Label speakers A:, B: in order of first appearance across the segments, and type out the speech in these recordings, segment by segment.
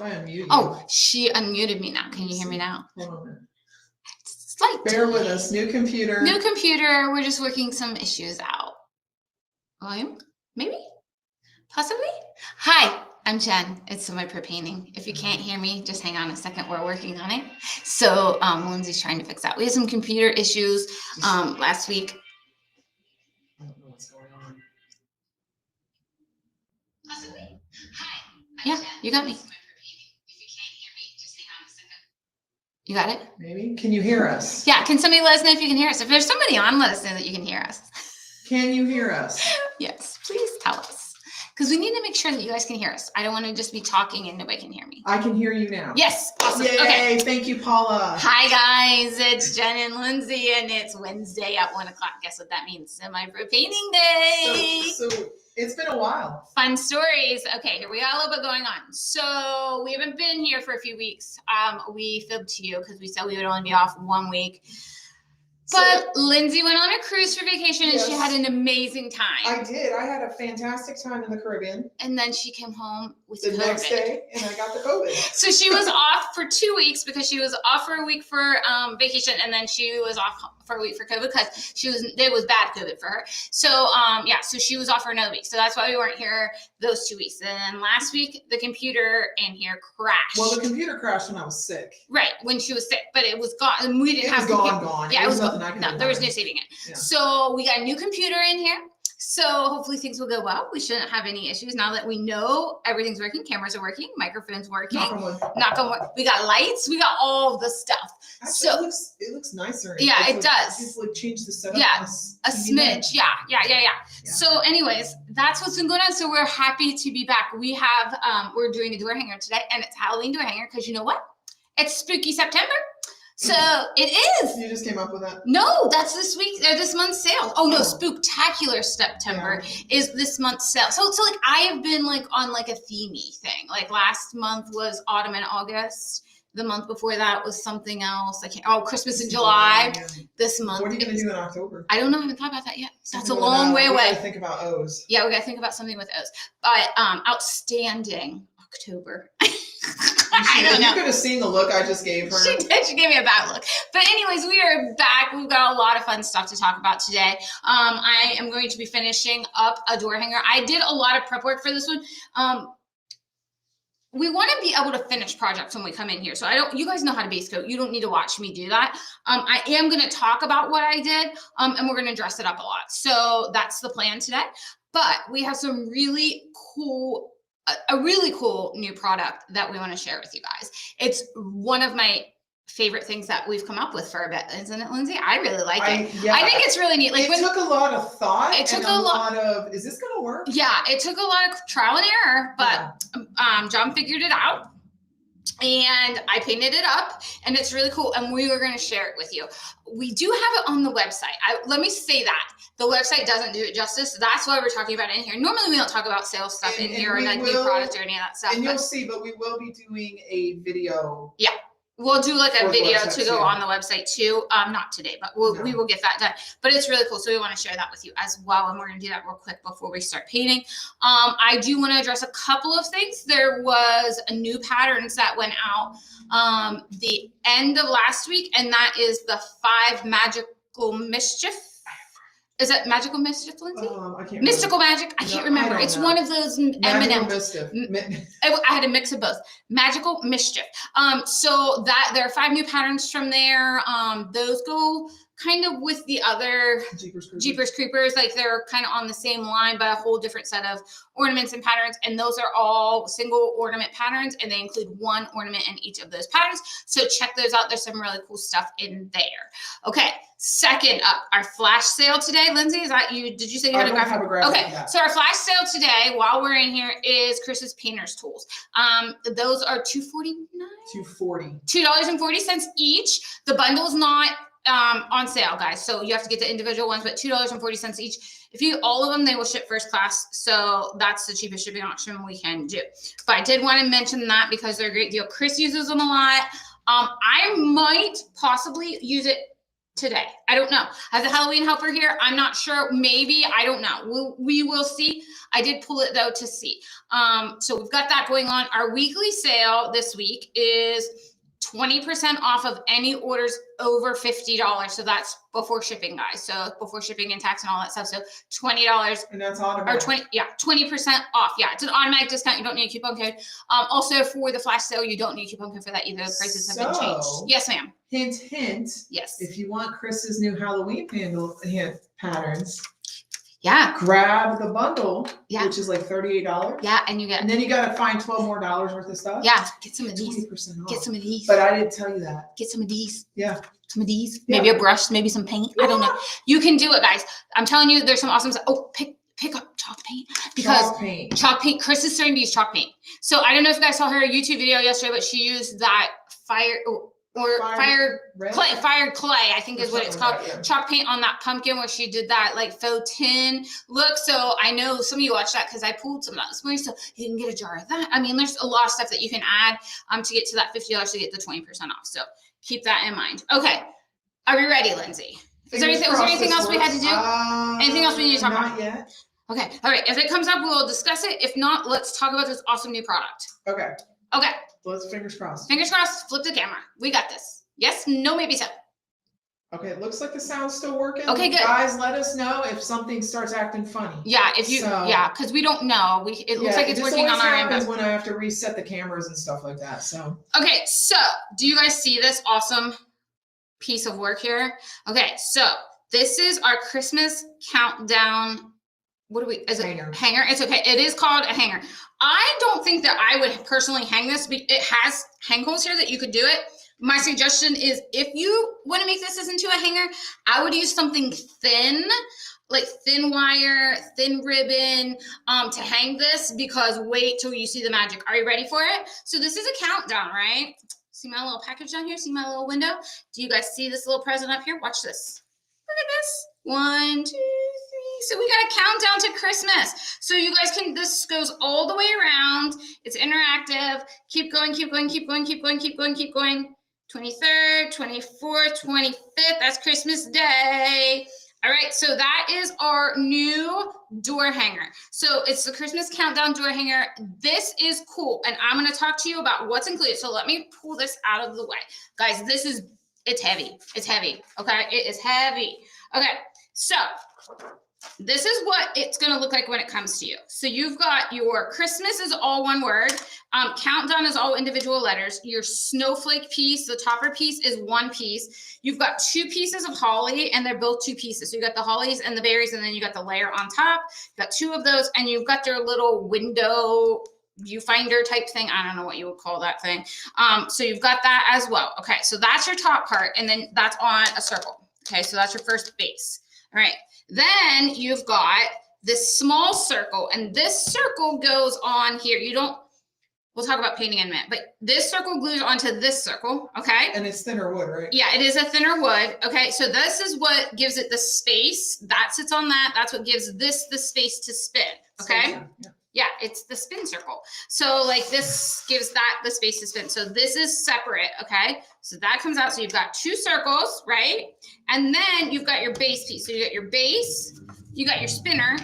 A: I unmuted you.
B: Oh, she unmuted me now. Can you hear me now?
A: Hold on a minute.
B: Slight
A: Bear with us. New computer.
B: New computer. We're just working some issues out. Volume? Maybe? Possibly? Hi, I'm Jen. It's my pro painting. If you can't hear me, just hang on a second. We're working on it. So Lindsay's trying to fix that. We had some computer issues last week.
A: I don't know what's going on.
B: Possibly? Hi. Yeah, you got me. You got it?
A: Maybe. Can you hear us?
B: Yeah. Can somebody let us know if you can hear us? If there's somebody on, let us know that you can hear us.
A: Can you hear us?
B: Yes, please tell us. Because we need to make sure that you guys can hear us. I don't want to just be talking and nobody can hear me.
A: I can hear you now.
B: Yes. Awesome.
A: Yay.
B: Okay.
A: Thank you, Paula.
B: Hi, guys. It's Jen and Lindsey, and it's Wednesday at 1 o'clock. Guess what that means? Semi-pro painting day.
A: So it's been a while.
B: Fun stories. Okay, here we got a little bit going on. So we haven't been here for a few weeks. We fibbed to you because we said we would only be off 1 week. But Lindsay went on a cruise for vacation and she had an amazing time.
A: I did. I had a fantastic time in the Caribbean.
B: And then she came home with
A: the
B: COVID.
A: Next day, and I got the COVID.
B: So she was off for 2 weeks because she was off for a week for vacation, and then she was off for a week for COVID because it was bad COVID for her. So so she was off for another week. So that's why we weren't here those 2 weeks. And then last week the computer in here crashed.
A: Well, the computer crashed when I was sick.
B: Right, when she was sick, but it was gone. And we didn't have
A: gone.
B: Yeah, it was
A: nothing
B: gone.
A: I could
B: No,
A: do
B: there was
A: about
B: no
A: it.
B: saving it.
A: Yeah.
B: So we got a new computer in here. So hopefully things will go well. We shouldn't have any issues now that we know everything's working. Cameras are working, microphone's working. Knock on wood. We got lights. We got all the stuff.
A: Actually,
B: So
A: it looks nicer.
B: Yeah, it does.
A: It's like changed the setup.
B: Yeah, a smidge. Yeah. So anyways, that's what's been going on. So we're happy to be back. We have, we're doing a door hanger today, and it's Halloween door hanger because you know what? It's spooky September. So it is.
A: You just came up with that?
B: No, that's this month's sale. Oh no, Spooktacular September is this month's sale. So like I have been like on like a themey thing. Like last month was autumn and August. The month before that was something else. Christmas in July.
A: Yeah.
B: This month.
A: What are you going to do in October?
B: I don't know. I haven't thought about that yet. That's a long way away.
A: We got to think about O's.
B: Yeah, we got to think about something with O's. But outstanding October. I don't know.
A: You could have seen the look I just gave her.
B: She did. She gave me a bad look. But anyways, we are back. We've got a lot of fun stuff to talk about today. I am going to be finishing up a door hanger. I did a lot of prep work for this one. We want to be able to finish projects when we come in here. So you guys know how to base coat. You don't need to watch me do that. I am going to talk about what I did, and we're going to dress it up a lot. So that's the plan today. But we have some really cool a really cool new product that we want to share with you guys. It's one of my favorite things that we've come up with for a bit, isn't it, Lindsay? I really like it.
A: Yeah,
B: I think it's really neat. Like
A: it took a lot of thought.
B: It took
A: a lot of, is this going to work?
B: Yeah, it took a lot of trial and error, but John figured it out. And I painted it up, and it's really cool. And we were going to share it with you. We do have it on the website. Let me say that. The website doesn't do it justice. That's why we're talking about it in here. Normally, we don't talk about sales stuff in here or like new product or any of that stuff.
A: And you'll see, but we will be doing a video.
B: Yeah. We'll do like a video to go on the website too. Not today, but we will get that done. But it's really cool. So we want to share that with you as well. And we're going to do that real quick before we start painting. I do want to address a couple of things. There was a new patterns that went out the end of last week. And that is the 5 Magical Mischief. Is it Magical Mischief, Lindsay?
A: I can't
B: Mystical Magic? I can't remember. It's one of those M&Ms. I had a mix of both. Magical Mischief. So that there are 5 new patterns from there. Those go kind of with the other Jeepers Creepers. Like they're kind of on the same line, but a whole different set of ornaments and patterns. And those are all single ornament patterns, and they include 1 ornament in each of those patterns. So check those out. There's some really cool stuff in there. Okay. Second up, our flash sale today. Lindsay, is that you? Did you say you had a graphic? Okay, so our flash sale today, while we're in here, is Chris's Painter's Tools. Those are $2.49. $2.40 each. The bundle's not on sale, guys. So you have to get the individual ones, but $2.40 each. If you get all of them, they will ship first class. So that's the cheapest shipping option we can do. But I did want to mention that because they're a great deal. Chris uses them a lot. I might possibly use it today. I don't know. I have the Halloween helper here. I'm not sure. Maybe. I don't know. We will see. I did pull it though to see. So we've got that going on. Our weekly sale this week is 20% off of any orders over $50. So that's before shipping, guys. So before shipping and tax and all that stuff. So $20.
A: And that's automatic.
B: Or 20% off. Yeah, it's an automatic discount. You don't need a coupon code. Also for the flash sale, you don't need a coupon code for that either. The prices have been changed. Yes, ma'am.
A: Hint, hint.
B: Yes.
A: If you want Chris's new Halloween patterns,
B: yeah,
A: grab the bundle,
B: yeah,
A: which is like $38.
B: Yeah, and you get.
A: And then you got to find $12 more worth of stuff.
B: Yeah, get some of these.
A: 20% off.
B: Get some of these.
A: But I didn't tell you that.
B: Get some of these.
A: Yeah.
B: Some of these.
A: Yeah.
B: Maybe a brush. Maybe some paint.
A: Yeah.
B: I don't know. You can do it, guys. I'm telling you, there's some awesome stuff. Oh, pick up chalk paint because chalk paint. Chris is starting to use chalk paint. So I don't know if you guys saw her YouTube video yesterday, but she used that fired clay, I think is what it's called.
A: Yeah.
B: Chalk paint on that pumpkin where she did that like faux tin look. So I know some of you watched that because I pulled some of that this morning. So you can get a jar of that. I mean, there's a lot of stuff that you can add to get to that $50 to get the 20% off. So keep that in mind. Okay. Are we ready, Lindsay? Was there anything else we had to do? Anything else we need to talk about?
A: Not yet.
B: Okay. All right. If it comes up, we'll discuss it. If not, let's talk about this awesome new product.
A: Okay.
B: Okay.
A: Let's fingers crossed.
B: Fingers crossed. Flip the camera. We got this. Yes, no, maybe so.
A: Okay, it looks like the sound's still working.
B: Okay, good.
A: Guys, let us know if something starts acting funny.
B: Yeah, because we don't know. It looks like it's working on our end.
A: When I have to reset the cameras and stuff like that. So.
B: Okay, so do you guys see this awesome piece of work here? Okay, so this is our Christmas countdown. What do we? Is it hanger? It's okay. It is called a hanger. I don't think that I would personally hang this. It has hang holes here that you could do it. My suggestion is if you want to make this into a hanger, I would use something thin, like thin wire, thin ribbon to hang this, because wait till you see the magic. Are you ready for it? So this is a countdown, right? See my little package down here? See my little window? Do you guys see this little present up here? Watch this. Look at this. 1, 2, 3. So we got a countdown to Christmas. So you guys can, this goes all the way around. It's interactive. Keep going, keep going, keep going, keep going, keep going, keep going. 23rd, 24th, 25th, that's Christmas Day. All right, so that is our new door hanger. So it's the Christmas countdown door hanger. This is cool, and I'm gonna talk to you about what's included. So let me pull this out of the way. Guys, it's heavy, okay? It is heavy. Okay, so this is what it's going to look like when it comes to you. So you've got your Christmas is all one word. Countdown is all individual letters. Your snowflake piece, the topper piece, is one piece. You've got 2 pieces of holly, and they're both 2 pieces. So you got the hollies and the berries, and then you got the layer on top. You've got 2 of those, and you've got their little window viewfinder type thing. I don't know what you would call that thing. So you've got that as well. Okay, so that's your top part, and then that's on a circle. Okay, so that's your first base. All right. Then you've got this small circle, and this circle goes on here. We'll talk about painting in a minute, but this circle glues onto this circle, okay?
A: And it's thinner wood, right?
B: Yeah, it is a thinner wood, okay? So this is what gives it the space. That sits on that. That's what gives this the space to spin, okay? Yeah, it's the spin circle. So like this gives that the space to spin. So this is separate, okay? So that comes out. So you've got 2 circles, right? And then you've got your base piece. So you got your base, you got your spinner,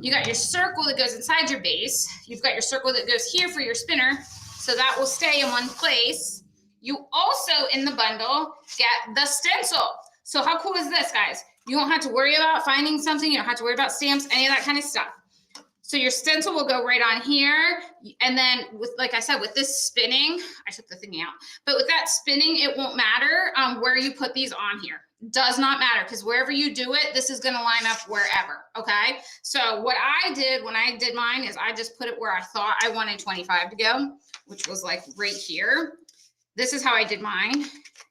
B: you got your circle that goes inside your base. You've got your circle that goes here for your spinner. So that will stay in one place. You also, in the bundle, get the stencil. So how cool is this, guys? You don't have to worry about finding something. You don't have to worry about stamps, any of that kind of stuff. So your stencil will go right on here. And then with, like I said, with this spinning, I took the thingy out, but with that spinning, it won't matter where you put these on here. Does not matter, because wherever you do it, this is going to line up wherever. Okay. So what I did when I did mine is I just put it where I thought I wanted 25 to go, which was like right here. This is how I did mine.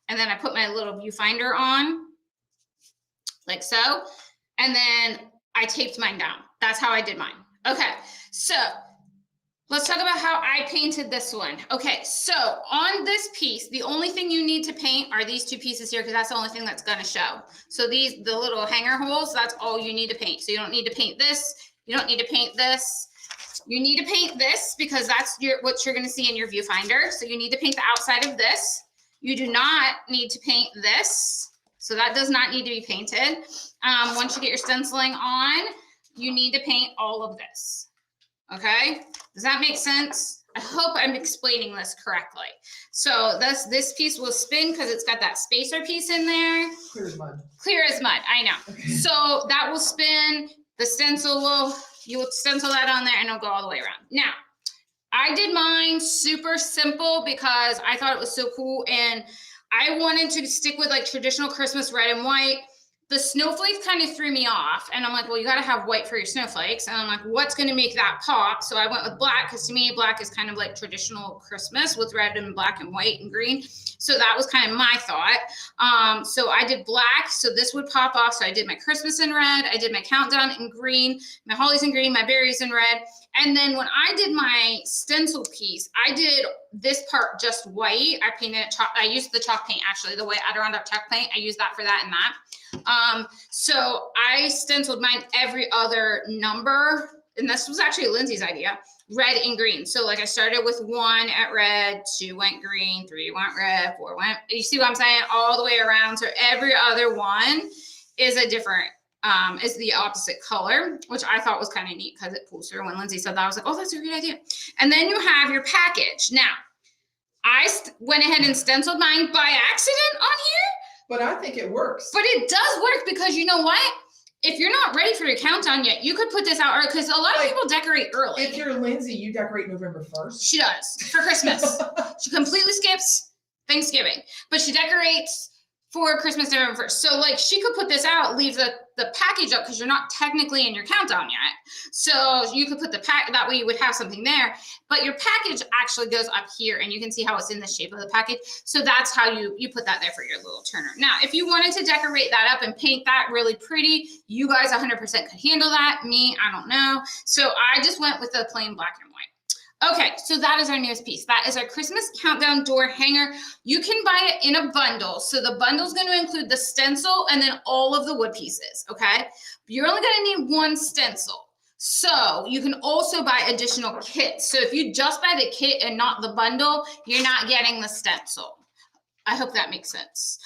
B: And then I put my little viewfinder on like so. And then I taped mine down. That's how I did mine. Okay, so let's talk about how I painted this one. Okay, so on this piece, the only thing you need to paint are these 2 pieces here, because that's the only thing that's going to show. So the little hanger holes, that's all you need to paint. So you don't need to paint this. You don't need to paint this. You need to paint this because that's what you're going to see in your viewfinder. So you need to paint the outside of this. You do not need to paint this. So that does not need to be painted. Once you get your stenciling on, you need to paint all of this. Okay, does that make sense? I hope I'm explaining this correctly. So this piece will spin because it's got that spacer piece in there.
A: Clear as mud.
B: Clear as mud, I know. Okay. So that will spin. The stencil you will stencil that on there and it'll go all the way around. Now, I did mine super simple because I thought it was so cool and I wanted to stick with like traditional Christmas red and white. The snowflakes kind of threw me off and I'm like, well, you got to have white for your snowflakes. And I'm like, what's going to make that pop? So I went with black because to me, black is kind of like traditional Christmas with red and black and white and green. So that was kind of my thought. So I did black. So this would pop off. So I did my Christmas in red. I did my countdown in green, my hollies in green, my berries in red. And then when I did my stencil piece, I did this part just white. I painted it I used the chalk paint, actually, the white Adirondack chalk paint. I used that for that and that. So I stenciled mine every other number. And this was actually Lindsay's idea, red and green. So like I started with 1 at red, 2 went green, 3 went red, 4 went, you see what I'm saying? All the way around. So every other one is a different is the opposite color, which I thought was kind of neat because it pulls through. When Lindsay said that, I was like, oh, that's a great idea. And then you have your package. Now, I went ahead and stenciled mine by accident on here.
A: But I think it works.
B: But it does work because you know what? If you're not ready for your countdown yet, you could put this out early because a lot of people decorate early.
A: If you're Lindsay, you decorate November 1st.
B: She does for Christmas. She completely skips Thanksgiving, but she decorates for Christmas November 1st. So like she could put this out, leave the package up because you're not technically in your countdown yet. So you could put the that way you would have something there, but your package actually goes up here and you can see how it's in the shape of the package. So that's how you put that there for your little turner. Now, if you wanted to decorate that up and paint that really pretty, you guys 100% could handle that. Me, I don't know. So I just went with the plain black and white. Okay, so that is our newest piece. That is our Christmas countdown door hanger. You can buy it in a bundle. So the bundle is going to include the stencil and then all of the wood pieces, okay? You're only going to need one stencil. So you can also buy additional kits. So if you just buy the kit and not the bundle, you're not getting the stencil. I hope that makes sense.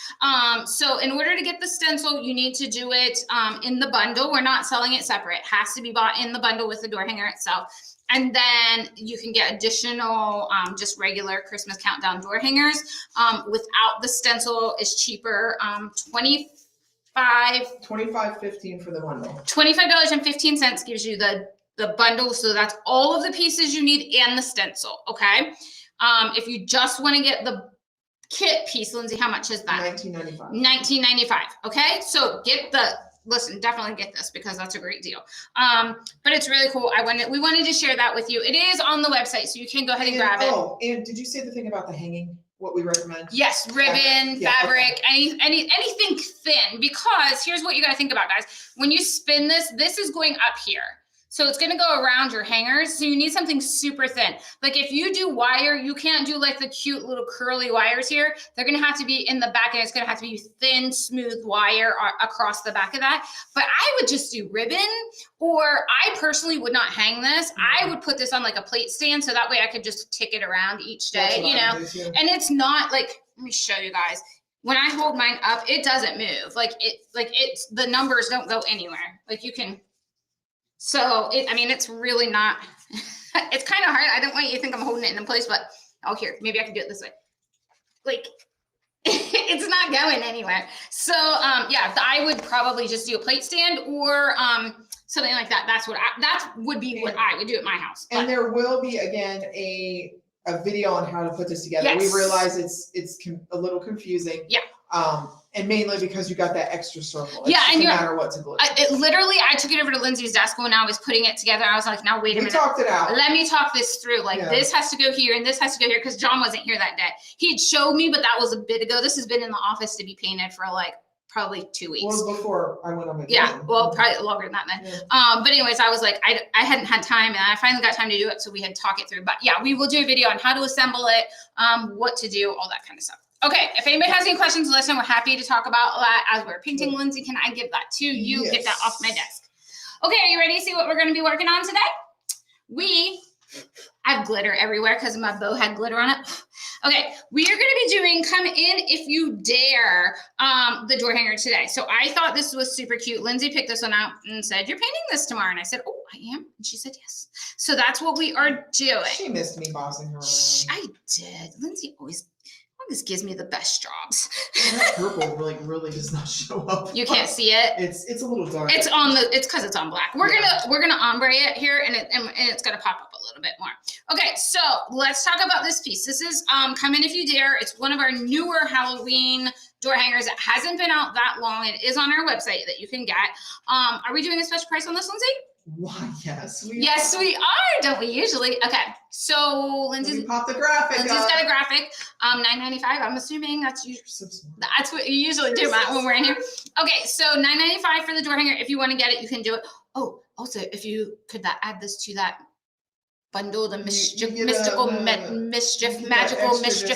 B: So in order to get the stencil, you need to do it in the bundle. We're not selling it separate. It has to be bought in the bundle with the door hanger itself. And then you can get additional just regular Christmas countdown door hangers. Without the stencil is cheaper,
A: $25.15 for the bundle.
B: $25.15 gives you the bundle. So that's all of the pieces you need and the stencil, okay? If you just want to get the kit piece, Lindsay, how much is that?
A: $19.95.
B: $19.95, okay? So listen, definitely get this because that's a great deal. But it's really cool. We wanted to share that with you. It is on the website, so you can go ahead and grab it.
A: Oh, and did you say the thing about the hanging? What we recommend?
B: Yes, ribbon, fabric,
A: okay.
B: anything thin, because here's what you got to think about, guys. When you spin this is going up here. So it's going to go around your hangers. So you need something super thin. Like if you do wire, you can't do like the cute little curly wires here. They're going to have to be in the back and it's going to have to be thin, smooth wire across the back of that. But I would just do ribbon, or I personally would not hang this. I would put this on like a plate stand. So that way I could just tick it around each day, you know, and it's not like, let me show you guys. When I hold mine up, it doesn't move. The numbers don't go anywhere. Like you can. So it's really not, it's kind of hard. I don't want you to think I'm holding it in place, but here, maybe I can do it this way. Like it's not going anywhere. So I would probably just do a plate stand or something like that. That would be what I would do at my house.
A: And there will be, again, a video on how to put this together.
B: Yes.
A: We realize it's a little confusing.
B: Yeah.
A: And mainly because you got that extra circle. It
B: and
A: no matter what to glue.
B: I took it over to Lindsay's desk when I was putting it together. I was like, now wait a minute.
A: We talked it out.
B: Let me talk this through. This has to go here and this has to go here because John wasn't here that day. He had showed me, but that was a bit ago. This has been in the office to be painted for probably 2 weeks.
A: Well, before I went on vacation.
B: Yeah, well, probably longer than that then.
A: Yeah.
B: But anyways, I was like, I hadn't had time and I finally got time to do it. So we had to talk it through. But yeah, we will do a video on how to assemble it, what to do, all that kind of stuff. Okay, if anybody has any questions, listen, we're happy to talk about that as we're painting. Lindsay, can I give that to you?
A: Yes.
B: Get that off my desk. Okay, are you ready to see what we're going to be working on today? I have glitter everywhere because my bow had glitter on it. Okay, we are going to be doing Come In If You Dare, the door hanger today. So I thought this was super cute. Lindsay picked this one out and said, "You're painting this tomorrow." And I said, "Oh, I am." And she said, "Yes." So that's what we are doing.
A: She missed me bossing her around.
B: I did. Lindsay always gives me the best jobs.
A: That purple really does not show up.
B: You can't see it.
A: It's a little dark.
B: It's because it's on black. We're gonna ombre it here, and it's gonna pop up a little bit more. Okay, so let's talk about this piece. This is Come In If You Dare. It's one of our newer Halloween door hangers. It hasn't been out that long. It is on our website that you can get. Are we doing a special price on this, Lindsay?
A: Why, yes.
B: We are, don't we usually? Okay, so Lindsay's
A: pop the graphic.
B: Lindsay's got a graphic. $9.95. I'm assuming that's what you usually do, Matt, when we're in here. Okay, so $9.95 for the door hanger. If you want to get it, you can do it. Oh, also, if you could add this to that bundle, the magical mischief.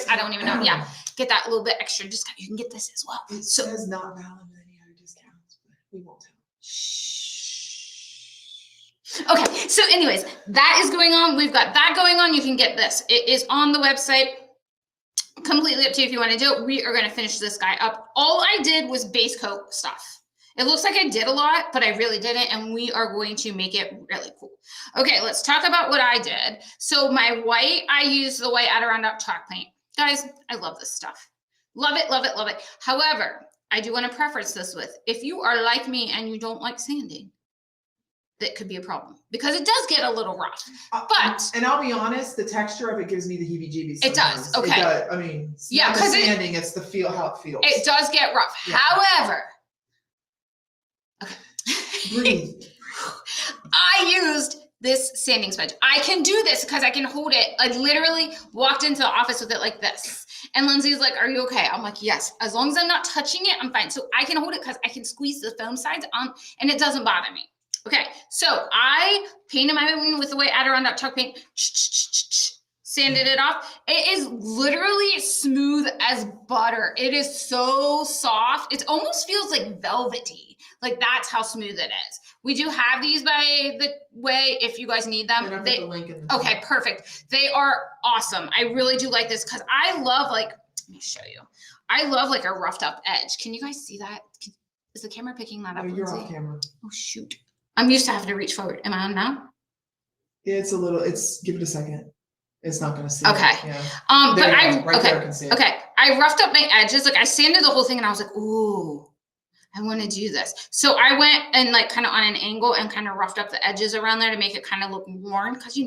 B: I don't even know. Yeah, get that little bit extra discount. You can get this as well.
A: It says not valid with any other discounts, but we won't tell.
B: Okay, so anyways, that is going on. We've got that going on. You can get this. It is on the website. Completely up to you if you want to do it. We are going to finish this guy up. All I did was base coat stuff. It looks like I did a lot, but I really didn't, and we are going to make it really cool. Okay, let's talk about what I did. So my white, I used the white Adirondack chalk paint. Guys, I love this stuff. Love it, love it, love it. However, I do want to preface this with, if you are like me and you don't like sanding, that could be a problem because it does get a little rough. But
A: and I'll be honest, the texture of it gives me the heebie-jeebies.
B: It does. Okay.
A: It does. I mean, it's
B: yeah,
A: because it's the feel, how it feels.
B: It does get rough. Yeah. However,
A: breathe.
B: I used this sanding sponge. I can do this because I can hold it. I literally walked into the office with it like this. And Lindsay's like, "Are you okay?" I'm like, "Yes." As long as I'm not touching it, I'm fine. So I can hold it because I can squeeze the foam sides on and it doesn't bother me. Okay, so I painted my wing with the white Adirondack chalk paint, sanded it off. It is literally smooth as butter. It is so soft. It almost feels like velvety. Like that's how smooth it is. We do have these by the way if you guys need them. Okay, perfect. They are awesome. I really do like this because I love let me show you. I love a roughed up edge. Can you guys see that? Is the camera picking that up?
A: No, you're off camera.
B: Oh shoot. I'm used to having to reach forward. Am I on now?
A: Yeah, give it a second. It's not going to see.
B: Okay.
A: It. Yeah.
B: But
A: there I can see it.
B: Okay. I roughed up my edges. I sanded the whole thing and I was like, ooh, I want to do this. So I went and kind of on an angle and kind of roughed up the edges around there to make it kind of look worn. Cause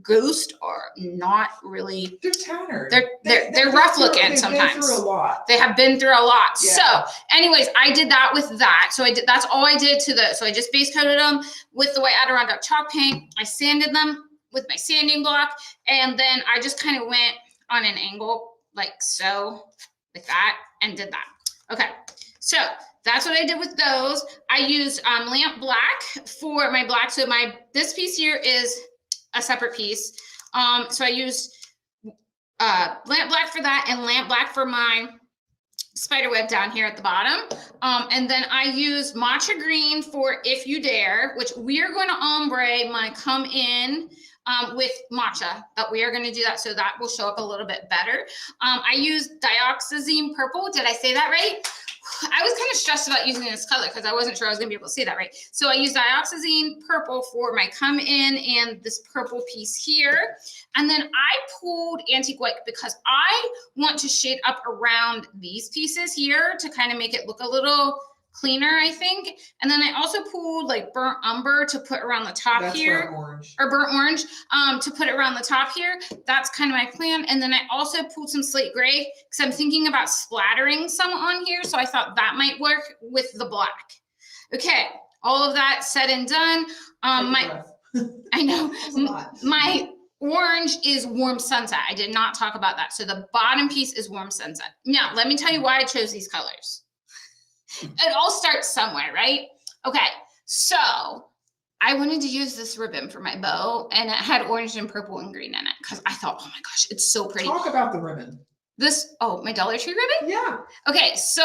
B: ghosts are not really,
A: they're tattered.
B: They're rough looking sometimes.
A: They've been through a lot.
B: They have been through a lot.
A: Yeah.
B: So anyways, I did that with that. So that's all I did so I just base coated them with the white Adirondack chalk paint. I sanded them with my sanding block. And then I just kind of went on an angle like so, like that, and did that. Okay. So that's what I did with those. I used lamp black for my black. So this piece here is a separate piece. So I used lamp black for that and lamp black for my spider web down here at the bottom. And then I used matcha green for If You Dare, which we are going to ombre my Come In with matcha, but we are going to do that so that will show up a little bit better. I used dioxazine purple. Did I say that right? I was kind of stressed about using this color because I wasn't sure I was going to be able to see that right. So I used dioxazine purple for my Come In and this purple piece here. And then I pulled antique white because I want to shade up around these pieces here to kind of make it look a little cleaner, I think. And then I also pulled burnt umber to put around the top. That's here.
A: Burnt orange.
B: Or burnt orange to put it around the top here. That's kind of my plan. And then I also pulled some slate gray because I'm thinking about splattering some on here. So I thought that might work with the black. Okay, all of that said and done. I know my orange is Warm Sunset. I did not talk about that. So the bottom piece is Warm Sunset. Now, let me tell you why I chose these colors. It all starts somewhere, right? Okay, so I wanted to use this ribbon for my bow, and it had orange and purple and green in it because I thought, oh my gosh, it's so pretty.
A: Talk about the ribbon.
B: my Dollar Tree ribbon?
A: Yeah.
B: Okay, so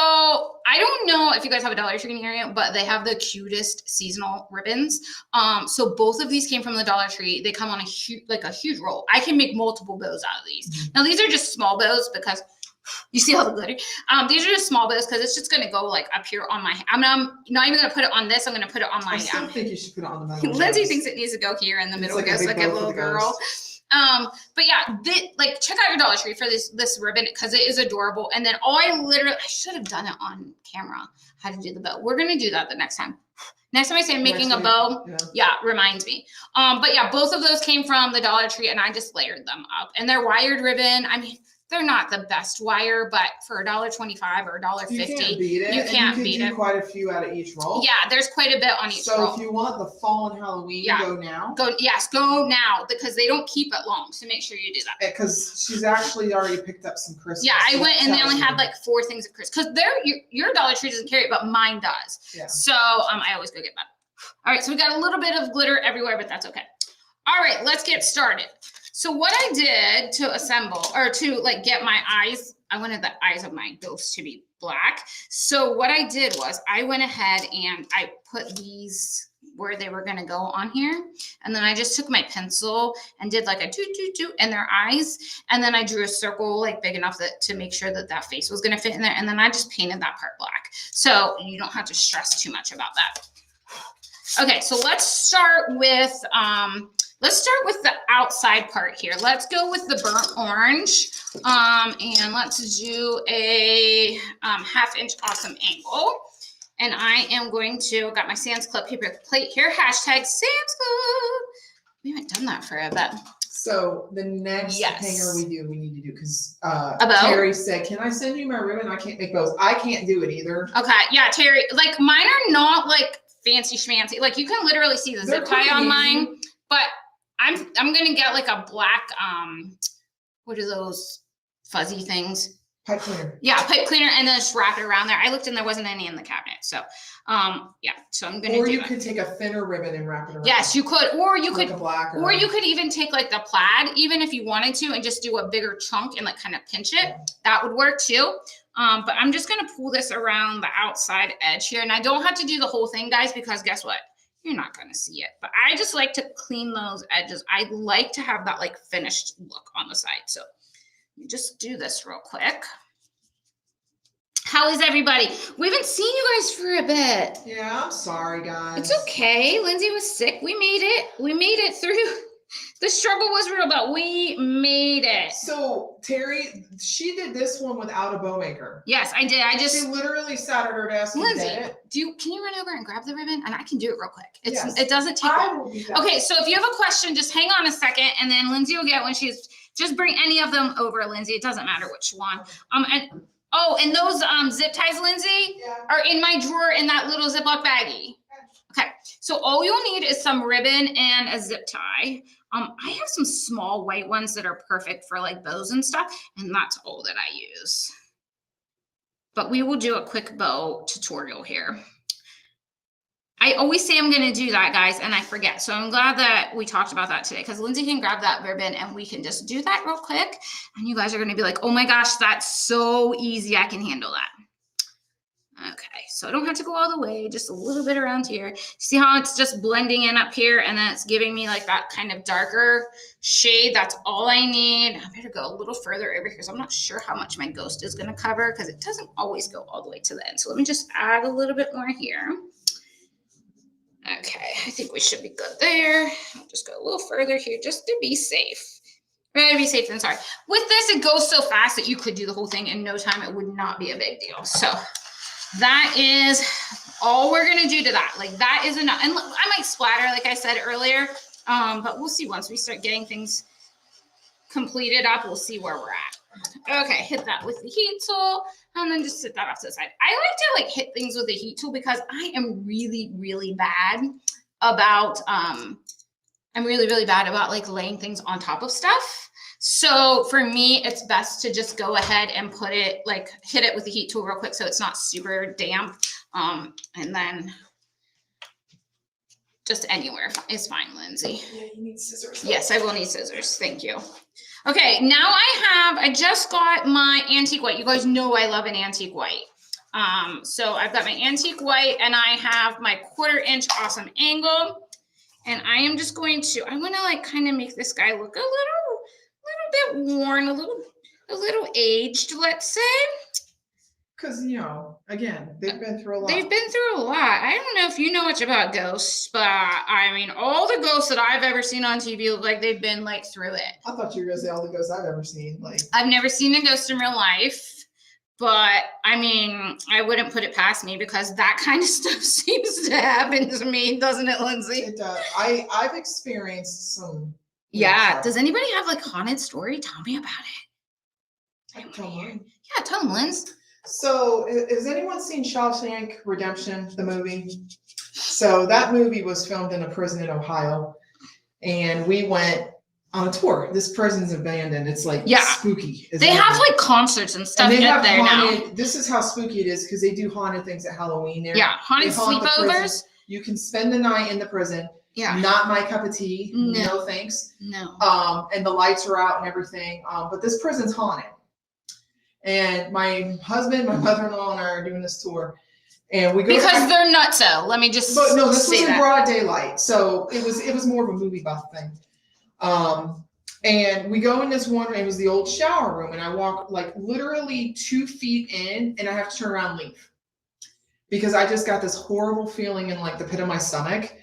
B: I don't know if you guys have a Dollar Tree in your area, but they have the cutest seasonal ribbons. So both of these came from the Dollar Tree. They come on a huge roll. I can make multiple bows out of these. Now these are just small bows because you see all the glitter. These are just small bows because it's just gonna go like up here on my. I'm not even gonna put it on this. I'm gonna put it on my.
A: I still think you should put it on the middle.
B: Lindsay thinks it needs to go here in the middle. Like a little girl. But yeah, check out your Dollar Tree for this ribbon because it is adorable. And then I should have done it on camera how to do the bow. We're gonna do that the next time. Next time I say I'm making a bow, reminds me. But yeah, both of those came from the Dollar Tree, and I just layered them up. And they're wired ribbon. I mean, they're not the best wire, but for $1.25 or $1.50, you can't beat it.
A: Quite a few out of each roll.
B: Yeah, there's quite a bit on each roll.
A: So if you want the fall and Halloween, go now.
B: Go now because they don't keep it long. So make sure you do that.
A: Because she's actually already picked up some Christmas.
B: Yeah, I went and they only had like 4 things of Christmas because your Dollar Tree doesn't carry it, but mine does. Yeah. So I always go get that. All right, so we got a little bit of glitter everywhere, but that's okay. All right, let's get started. So what I did to assemble or to like get my eyes, I wanted the eyes of my ghosts to be black. So what I did was I went ahead and I put these where they were going to go on here. And then I just took my pencil and did like a do in their eyes. And then I drew a circle like big enough to make sure that face was going to fit in there. And then I just painted that part black. So you don't have to stress too much about that. Okay, so let's start with the outside part here. Let's go with the burnt orange, and let's do a 1/2 inch awesome angle. And I am going to, got my Sam's Club paper plate here, hashtag Sam's Club. We haven't done that for a bit.
A: So the next hanger we need to do, because
B: Terry
A: said, can I send you my ribbon? I can't make bows. I can't do it either.
B: Okay, yeah, Terry, like mine are not like fancy schmancy. Like you can literally see the zip tie on mine, but I'm gonna get like a black what are those fuzzy things?
A: Pipe cleaner.
B: Yeah, pipe cleaner, and then just wrap it around there. I looked and there wasn't any in the cabinet, so so I'm gonna. Or
A: you could take a thinner ribbon and wrap it around.
B: Yes, you could, or you could,
A: a black,
B: or you could even take like the plaid, even if you wanted to, and just do a bigger chunk and like kind of pinch it. Yeah. That would work too. But I'm just gonna pull this around the outside edge here, and I don't have to do the whole thing, guys, because guess what? You're not going to see it, but I just like to clean those edges. I like to have that like finished look on the side. So you just do this real quick. How is everybody? We haven't seen you guys for a bit.
A: Yeah, I'm sorry, guys.
B: It's okay. Lindsay was sick. We made it. We made it through. The struggle was real, but we made it.
A: So Terry, she did this one without a bow maker.
B: Yes, I did.
A: She literally sat at her desk
B: Lindsay,
A: and did it.
B: Can you run over and grab the ribbon? And I can do it real quick.
A: It
B: doesn't take long. Okay, so if you have a question, just hang on a second, and then Lindsay will get when she's. Just bring any of them over, Lindsay. It doesn't matter which one. And those zip ties, Lindsay, are in my drawer in that little Ziploc baggie. Okay, so all you'll need is some ribbon and a zip tie. I have some small white ones that are perfect for like bows and stuff, and that's all that I use. But we will do a quick bow tutorial here. I always say I'm going to do that, guys, and I forget. So I'm glad that we talked about that today because Lindsay can grab that ribbon and we can just do that real quick. And you guys are going to be like, oh my gosh, that's so easy. I can handle that. Okay, so I don't have to go all the way, just a little bit around here. See how it's just blending in up here and then it's giving me like that kind of darker shade. That's all I need. I better go a little further over here because I'm not sure how much my ghost is going to cover because it doesn't always go all the way to the end. So let me just add a little bit more here. Okay, I think we should be good there. I'll just go a little further here just to be safe. Rather be safe than sorry. With this, it goes so fast that you could do the whole thing in no time. It would not be a big deal. So that is all we're going to do to that. Like that is enough. And I might splatter, like I said earlier, but we'll see once we start getting things completed up. We'll see where we're at. Okay, hit that with the heat tool and then just sit that off to the side. I like to hit things with the heat tool because I am really, really bad about, like laying things on top of stuff. So for me, it's best to just go ahead and put it, like hit it with the heat tool real quick so it's not super damp. And then Just anywhere is fine, Lindsay.
A: Yeah, you need scissors.
B: Yes, I will need scissors. Thank you. Okay, now I just got my antique white. You guys know I love an antique white. So I've got my antique white and I have my 1/4 inch awesome angle. And I am just going to, I want to like kind of make this guy look a little bit worn, a little aged, let's say.
A: Because, you know, again, they've been through a lot.
B: They've been through a lot. I don't know if you know much about ghosts, but I mean, all the ghosts that I've ever seen on TV look like they've been like through it.
A: I thought you were going to say all the ghosts I've ever seen. Like,
B: I've never seen a ghost in real life, but I mean, I wouldn't put it past me because that kind of stuff seems to happen to me, doesn't it, Lindsay?
A: it does. I've experienced some.
B: Yeah.
A: Stuff.
B: Does anybody have like haunted story? Tell me about it.
A: I can tell mine.
B: Yeah, tell them, Linz.
A: So, has anyone seen Shawshank Redemption, the movie? So that movie was filmed in a prison in Ohio, and we went on a tour. This prison's abandoned. It's like spooky.
B: They have like concerts and stuff
A: and
B: up there
A: haunted,
B: now.
A: This is how spooky it is because they do haunted things at Halloween there.
B: Yeah, haunted sleepovers.
A: You can spend the night in the prison.
B: Yeah.
A: Not my cup of tea. No thanks.
B: No.
A: And the lights are out and everything. But this prison's haunted. And my husband, my mother-in-law, and I are doing this tour, and we go
B: because they're nutso. Let me just.
A: But no, this was in
B: that.
A: broad daylight, so it was more of a movie buff thing. And we go in this one. It was the old shower room, and I walk like literally 2 feet in, and I have to turn around and leave because I just got this horrible feeling in like the pit of my stomach,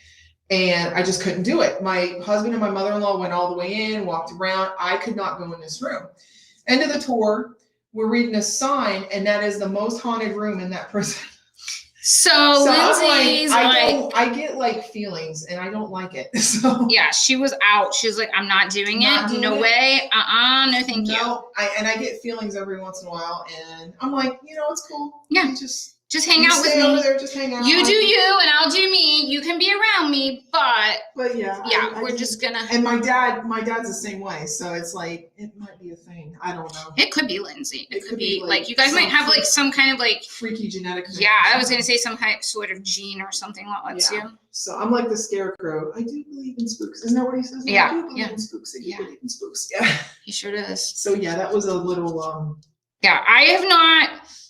A: and I just couldn't do it. My husband and my mother-in-law went all the way in, walked around. I could not go in this room. End of the tour. We're reading a sign, and that is the most haunted room in that prison.
B: So Lindsay's
A: I get like feelings, and I don't like it. So
B: yeah, she was out. She was like, "I'm not doing it. No way. No, thank you."
A: I get feelings every once in a while, and I'm like, you know, it's cool.
B: Yeah, just hang out with me.
A: Over there, just hang out.
B: You do you, and I'll do me. You can be around me, but
A: yeah,
B: we're just gonna.
A: And my dad's the same way, so it's like it might be a thing. I don't know.
B: It could be Lindsay. It could be like you guys might have like some kind of like
A: freaky genetic thing.
B: Yeah, I was gonna say some sort of gene or something that lets you.
A: So I'm like the scarecrow. I do believe in spooks. Isn't that what he says?
B: Yeah,
A: I do believe in spooks. I do believe in spooks. Yeah,
B: he sure does.
A: So yeah, that was a little.
B: Yeah,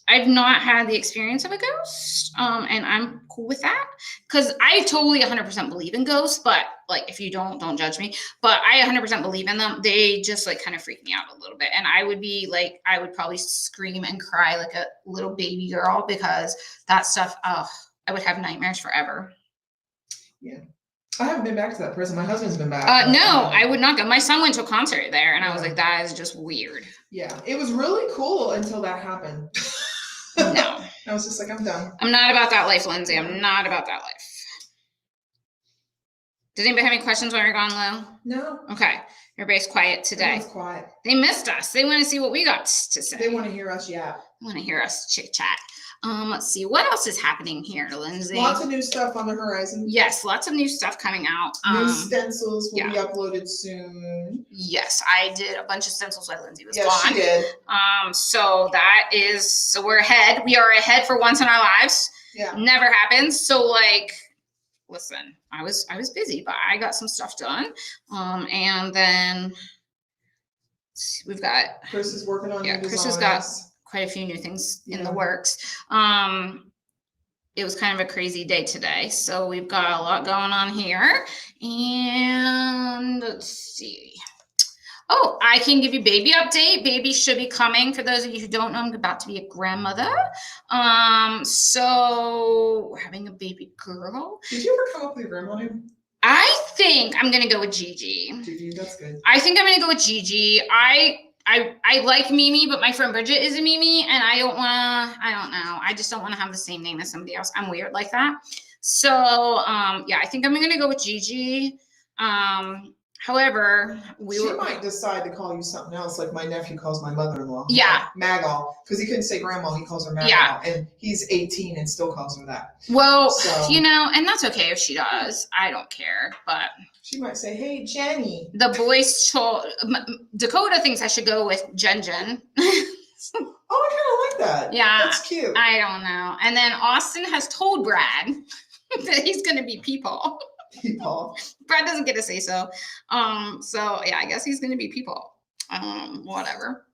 B: I've not had the experience of a ghost, and I'm cool with that because I totally 100% believe in ghosts. But like, if you don't judge me. But I 100% believe in them. They just like kind of freak me out a little bit, and I would probably scream and cry like a little baby girl because that stuff. I would have nightmares forever.
A: Yeah. I haven't been back to that prison. My husband's been back.
B: No, I would not go. My son went to a concert there, and I was like, that is just weird.
A: Yeah, it was really cool until that happened.
B: No.
A: I was just like, I'm done.
B: I'm not about that life, Lindsay. I'm not about that life. Does anybody have any questions while you're gone, Lou?
A: No.
B: Okay. Everybody's quiet today.
A: Everyone's quiet.
B: They missed us. They want to see what we got to say.
A: They want to hear us yap.
B: They want to hear us chit chat. Let's see. What else is happening here, Lindsay?
A: Lots of new stuff on the horizon.
B: Yes, lots of new stuff coming out.
A: New stencils will be uploaded soon.
B: Yes, I did a bunch of stencils while Lindsay was gone.
A: She did.
B: So we're ahead. We are ahead for once in our lives.
A: Yeah.
B: Never happens. So like, listen, I was busy, but I got some stuff done. And then we've got
A: Chris is working on new designs.
B: Chris has got quite a few new things in the works. It was kind of a crazy day today, so we've got a lot going on here. And let's see. Oh, I can give you baby update. Baby should be coming. For those of you who don't know, I'm about to be a grandmother. So we're having a baby girl.
A: Did you ever come up with your grandma name?
B: I think I'm gonna go with Gigi.
A: Gigi, that's good.
B: I think I'm gonna go with Gigi. I like Mimi, but my friend Bridget is a Mimi, and I don't know. I just don't want to have the same name as somebody else. I'm weird like that. So, yeah, I think I'm going to go with Gigi. However, she
A: might decide to call you something else, like my nephew calls my mother-in-law.
B: Yeah.
A: Magal, because he couldn't say grandma, he calls her Magal.
B: Yeah.
A: And he's 18 and still calls her that.
B: Well, and that's okay if she does. I don't care, but
A: she might say, hey, Jenny.
B: The boys told Dakota thinks I should go with Jen.
A: Oh, I kind of like that.
B: Yeah.
A: That's cute.
B: I don't know. And then Austin has told Brad that he's going to be Peepaw.
A: People.
B: Brad doesn't get to say so. So yeah, I guess he's gonna be people. Whatever.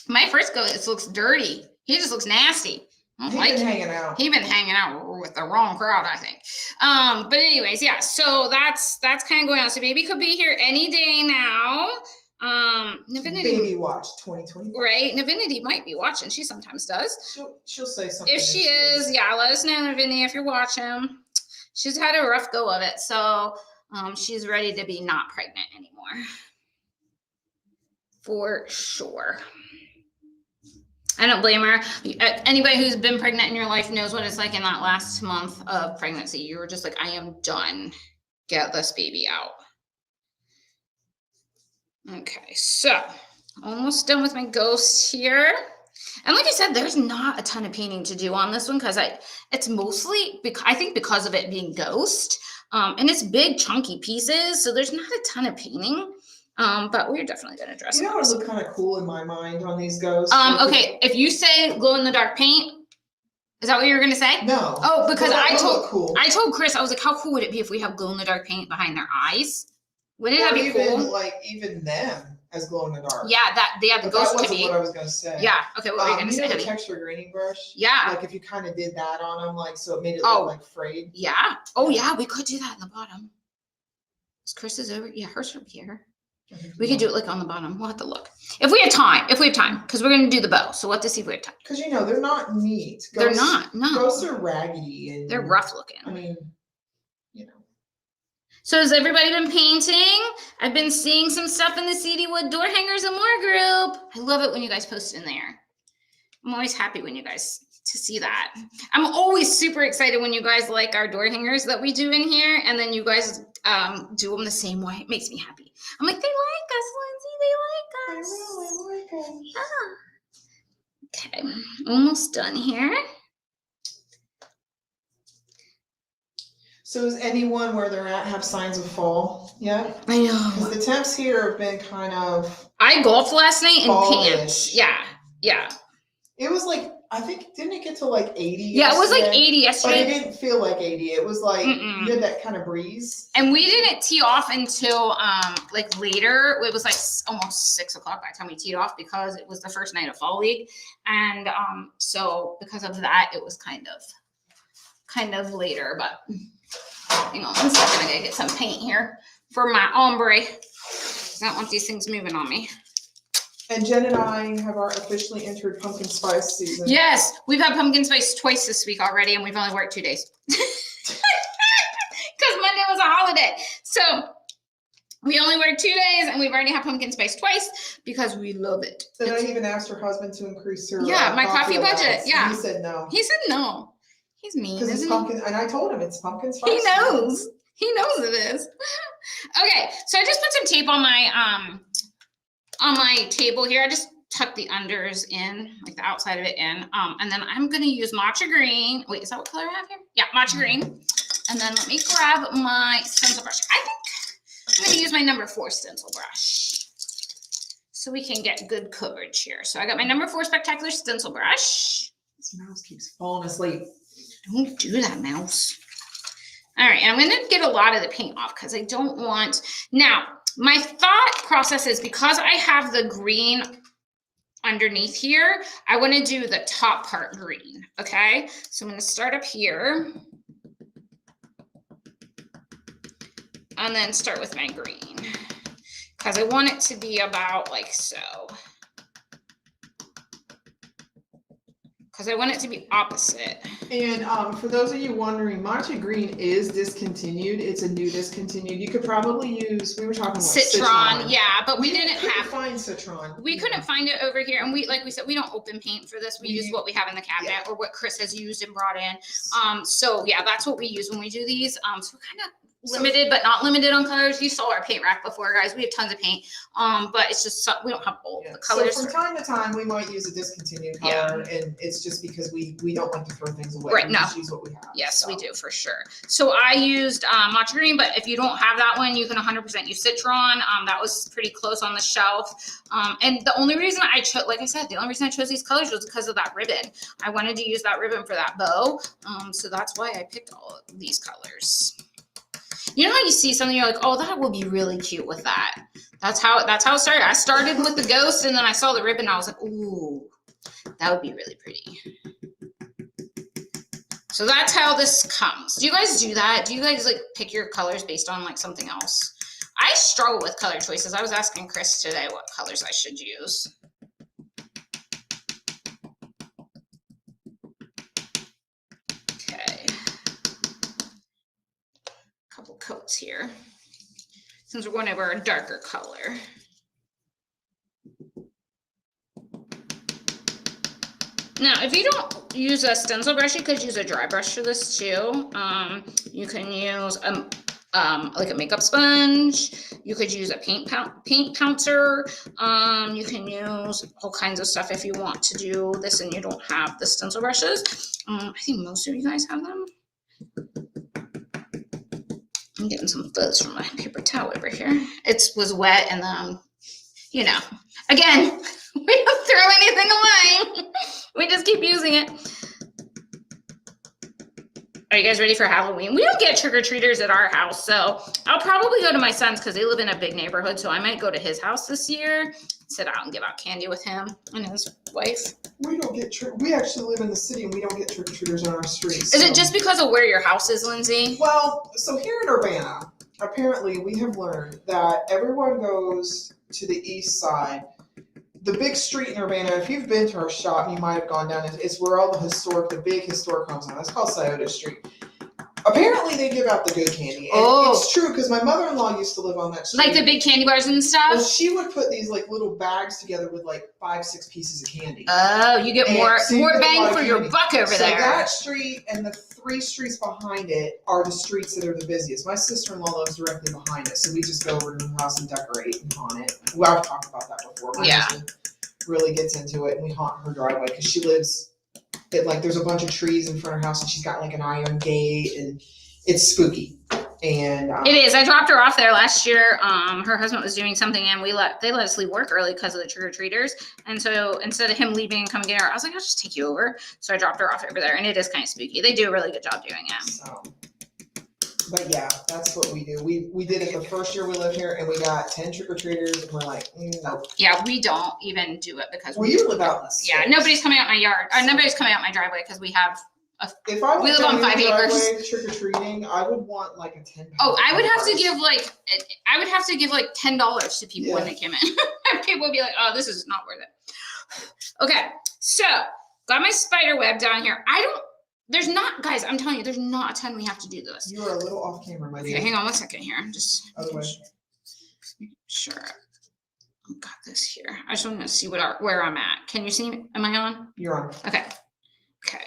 B: My first ghost looks dirty. He just looks nasty.
A: He's been hanging out.
B: He's been hanging out with the wrong crowd, I think. But anyways, yeah. So that's kind of going on. So baby could be here any day now. Navinity,
A: baby watch 2020.
B: Right, Navinity might be watching. She sometimes does.
A: She'll say something.
B: If she is, yeah, let us know, Navinity, if you're watching. She's had a rough go of it, so she's ready to be not pregnant anymore, for sure. I don't blame her. Anybody who's been pregnant in your life knows what it's like in that last month of pregnancy. You were just like, I am done. Get this baby out. Okay, so almost done with my ghost here. And like I said, there's not a ton of painting to do on this one because it's mostly, I think because of it being ghost. And it's big, chunky pieces, so there's not a ton of painting. But we're definitely going to dress it.
A: You know what would look kind of cool in my mind on these ghosts?
B: Okay, if you say glow-in-the-dark paint, is that what you were going to say?
A: No.
B: Oh, because I
A: told
B: Chris, I was like, how cool would it be if we have glow-in-the-dark paint behind their eyes? Wouldn't that be cool?
A: Like even them as glow in the dark.
B: Yeah, the ghost
A: that
B: could
A: wasn't
B: be.
A: what I was gonna say.
B: Yeah. Okay. What were you gonna say?
A: The texture graining brush.
B: Yeah.
A: Like if you kind of did that on them, like so it made it look like frayed.
B: Yeah. Oh yeah, we could do that in the bottom. Chris is over. Yeah, hers would be here. We could do it like on the bottom. We'll have to look if we have time. Because we're gonna do the bow. So we'll have to see if we have time.
A: Because they're not neat.
B: They're not. No.
A: Ghosts are raggedy and
B: they're rough looking.
A: I mean,
B: So has everybody been painting? I've been seeing some stuff in the CD Wood Door Hangers and More group. I love it when you guys post in there. I'm always happy when you guys to see that. I'm always super excited when you guys like our door hangers that we do in here, and then you guys do them the same way. It makes me happy. I'm like, they like us, Lindsey. They like us.
A: I really like them.
B: Yeah. Okay, almost done here.
A: So is anyone where they're at have signs of fall yet?
B: I know.
A: Because the temps here have been kind of.
B: I golfed last night in
A: fallish.
B: pants. Yeah.
A: It was like, I think, didn't it get to like 80?
B: Yeah, it was like 80 yesterday.
A: But it didn't feel like 80. It was like, you had that kind of breeze.
B: And we didn't tee off until like later. It was like almost 6 o'clock by the time we teed off because it was the first night of fall league. And so because of that, it was kind of later, but hang on 1 second. I gotta get some paint here for my ombre. I don't want these things moving on me.
A: And Jen and I have officially entered pumpkin spice season.
B: Yes, we've had pumpkin spice twice this week already, and we've only worked 2 days. Because Monday was a holiday. So we only worked 2 days, and we've already had pumpkin spice twice because we love it.
A: Then I even asked her husband to increase her
B: my coffee budget. Yeah.
A: He said no.
B: He said no. He's mean,
A: isn't
B: it's
A: pumpkin, and I told him it's pumpkin spice.
B: He knows. He knows it is. Okay, so I just put some tape on my table here. I just tucked the unders in, like the outside of it in. And then I'm gonna use matcha green. Wait, is that what color I have here? Yeah, matcha green. And then let me grab my stencil brush. I think I'm gonna use my number 4 stencil brush so we can get good coverage here. So I got my number 4 Spectacular stencil brush.
A: This mouse keeps falling asleep.
B: Don't do that, mouse. All right, and I'm gonna get a lot of the paint off because I don't want, now, my thought process is because I have the green underneath here, I want to do the top part green, okay? So I'm going to start up here and then start with my green because I want it to be about like so. Because I want it to be opposite.
A: And for those of you wondering, matcha green is discontinued. It's a new discontinued. You could probably use, we were talking about
B: citron. Yeah, but we didn't
A: find citron.
B: We couldn't find it over here. And we, like we said, we don't open paint for this. We use what we have in the cabinet or what Chris has used and brought in. So yeah, that's what we use when we do these. So we're kind of limited, but not limited on colors. You saw our paint rack before, guys. We have tons of paint, but it's just we don't have all the colors.
A: So from time to time, we might use a discontinued color, and it's just because we don't like to throw things away.
B: Right? No.
A: Just use what we have.
B: Yes, we do for sure. So I used matcha green, but if you don't have that one, you can 100% use citron. That was pretty close on the shelf. And the only reason I chose, like I said, the only reason I chose these colors was because of that ribbon. I wanted to use that ribbon for that bow, so that's why I picked all of these colors. You know how you see something, you're like, oh, that would be really cute with that. That's how it started. I started with the ghost, and then I saw the ribbon, and I was like, ooh, that would be really pretty. So that's how this comes. Do you guys do that? Do you guys like pick your colors based on like something else? I struggle with color choices. I was asking Chris today what colors I should use. Okay. A couple coats here. Since we're going over a darker color. Now, if you don't use a stencil brush, you could use a dry brush for this too. You can use like a makeup sponge. You could use a paint pouncer. You can use all kinds of stuff if you want to do this and you don't have the stencil brushes. I think most of you guys have them. I'm getting some fuzz from my paper towel over here. It was wet and you know, again, we don't throw anything away. We just keep using it. Are you guys ready for Halloween? We don't get trick-or-treaters at our house, so I'll probably go to my son's because they live in a big neighborhood, so I might go to his house this year, sit out and give out candy with him and his wife.
A: We don't get we actually live in the city and we don't get trick-or-treaters on our streets.
B: Is it just because of where your house is, Lindsay?
A: Well, so here in Urbana, apparently we have learned that everyone goes to the east side. The big street in Urbana, if you've been to our shop, you might have gone down, it's where all the big historic homes are. That's called Scioto Street. Apparently they give out the good candy. And it's true, because my mother-in-law used to live on that street.
B: Like the big candy bars and stuff?
A: Well, she would put these like little bags together with like 5-6 pieces of candy.
B: Oh, you get more bang for your buck over there.
A: So that street and the 3 streets behind it are the streets that are the busiest. My sister-in-law lives directly behind it, so we just go over to her house and decorate and haunt it. Well, I've talked about that before. My husband really gets into it, and we haunt her driveway because she lives like there's a bunch of trees in front of her house, and she's got like an iron gate, and it's spooky. And
B: it is. I dropped her off there last year. Her husband was doing something, and they let us leave work early because of the trick-or-treaters. And so instead of him leaving and coming get her, I was like, I'll just take you over. So I dropped her off over there, and it is kind of spooky. They do a really good job doing it.
A: So, but yeah, that's what we do. We did it the first year we lived here, and we got 10 trick-or-treaters, and we're like, nope.
B: Yeah, we don't even do it because
A: you live out in the sticks.
B: Yeah, nobody's coming out my yard. Nobody's coming out my driveway because we have.
A: If I
B: we live on 5 acres.
A: Trick-or-treating, I would want like a 10 pound.
B: Oh, I would have to give like $10 to people when they came in. People would be like, oh, this is not worth it. Okay, so got my spider web down here. There's not, guys, I'm telling you, there's not a ton we have to do this.
A: You are a little off camera, my dear.
B: Okay, hang on 1 second here. I'm just
A: other way.
B: Sure. I've got this here. I just want to see where I'm at. Can you see me? Am I on?
A: You're on.
B: Okay. Okay.